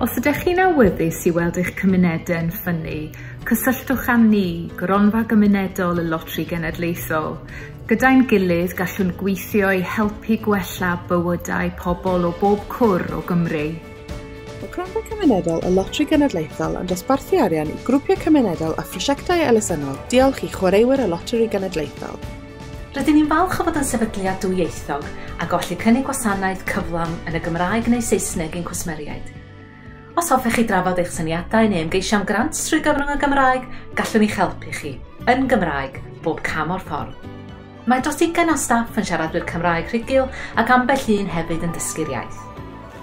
Os ydych chi'n awyddus i weld eich cymunedau yn ffynnu, cysylltwch â ni, Cronfa Gymunedol y Loteri Genedlaethol. Gyda'n gilydd gallwn gweithio i helpu gwella bywydau pobl o bob cwr o Gymru. Mae Cronfa Gymunedol y Loteri Genedlaethol yn dosbarthu arian i grwpiau cymunedol a phrosiectau elusennol diolch i chwaraewyr y Loteri Genedlaethol. Rydyn ni'n falch o fod yn sefydliad dwyieithog a golli cynnig gwasanaeth cyflawn yn y Gymraeg neu Saesneg ein cwsmeriaid. Os hoffech chi drafod eich syniadau neu ymgeisio am grant trwy gyfrwng y Gymraeg, gallwn ni helpu chi, yn Gymraeg, bob cam o'r ffordd. Mae dros 20 o staff yn siaradwyr Cymraeg rhugl ac ambell un hefyd yn dysgu'r iaith.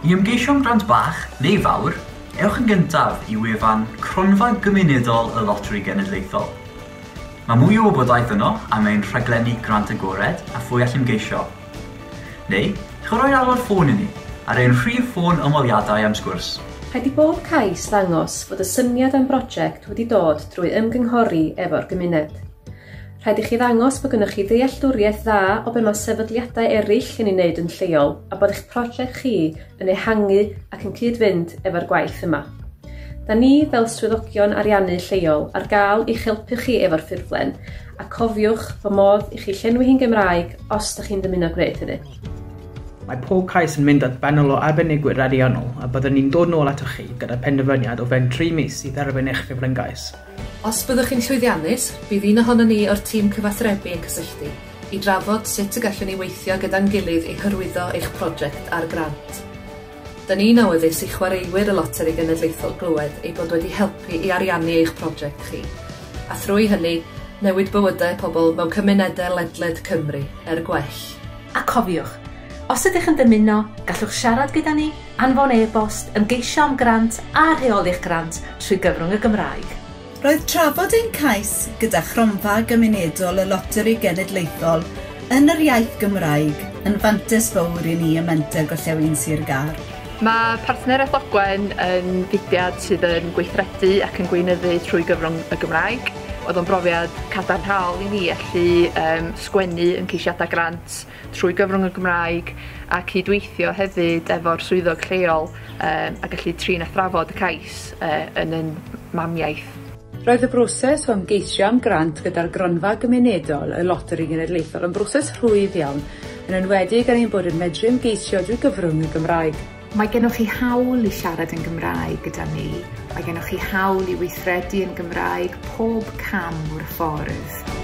I ymgeisio am grant bach neu fawr, ewch yn gyntaf i wefan Cronfa Gymunedol y Loteri Genedlaethol. Mae mwy o wybodaeth yno am ein rhaglenni grant agored a phwy all ymgeisio. Neu, chi'n rhoi alwad ffôn i ni ar ein rhif ffôn ymweliadau am sgwrs. Rhaid i bob cais ddangos fod y syniad am brosiect wedi dod drwy ymgynghori efo'r gymuned. Rhaid i chi ddangos bod gennych chi ddealltwriaeth dda o be mae sefydliadau eraill yn ei wneud yn lleol a bod eich prosiect chi yn ehangu ac yn cyd-fynd efo'r gwaith yma. Da ni fel swyddogion ariannu lleol ar gael i'ch helpu chi efo'r ffurflen a cofiwch fy modd i chi llenwi hi'n Gymraeg os ydych chi'n dymuno gwneud hynny. Mae pob cais yn mynd at benol o arbenigwyr ariannol a byddwn ni'n dod nôl atoch chi gyda penderfyniad o fewn 3 mis i dderbyn eich ffurflengais. Os byddwch chi'n llwyddiannus, bydd un ohono ni o'r tîm cyfathrebu yn cysylltu i drafod sut y gallwn ni weithio gyda'n gilydd i hyrwyddo eich prosiect ar grant. Da ni'n awyddus i chwaraewyr y Loteri Genedlaethol glywed ei bod wedi helpu i ariannu eich prosiect chi, a thrwy hynny newid bywydau pobl mewn cymunedau ledled Cymru gwell. A cofiwch, os ydych yn dymuno, gallwch siarad gyda ni, anfon e-bost, ymgeisio am grant a rheoli'ch grant trwy gyfrwng y Gymraeg. Roedd trafod ein cais gyda Cronfa Gymunedol y Loteri Genedlaethol yn yr iaith Gymraeg yn fantes fawr i ni ym Menter Gorllewin Sir Gar. Mae partneriaeth Ogwen yn fudiad sydd yn gweithredu ac yn gweinyddu trwy gyfrwng y Gymraeg. Oedd o'n brofiad cadarnhaol i ni allu sgwennu yn ceisiadau grant trwy gyfrwng y Gymraeg a cydweithio hefyd efo'r swyddog lleol a gallu trin a thrafod y cais yn ein mamiaeth. Roedd y broses o ymgeisio am grant gyda'r Gronfa Gymunedol y Loteri Genedlaethol yn broses rhwydd iawn, yn enwedig ar ein bod yn medru ymgeisio drwy gyfrwng y Gymraeg. Mae gennych chi hawl i siarad yn Gymraeg gyda ni. Mae gennych chi hawl i weithredu yn Gymraeg pob cam o'r ffordd.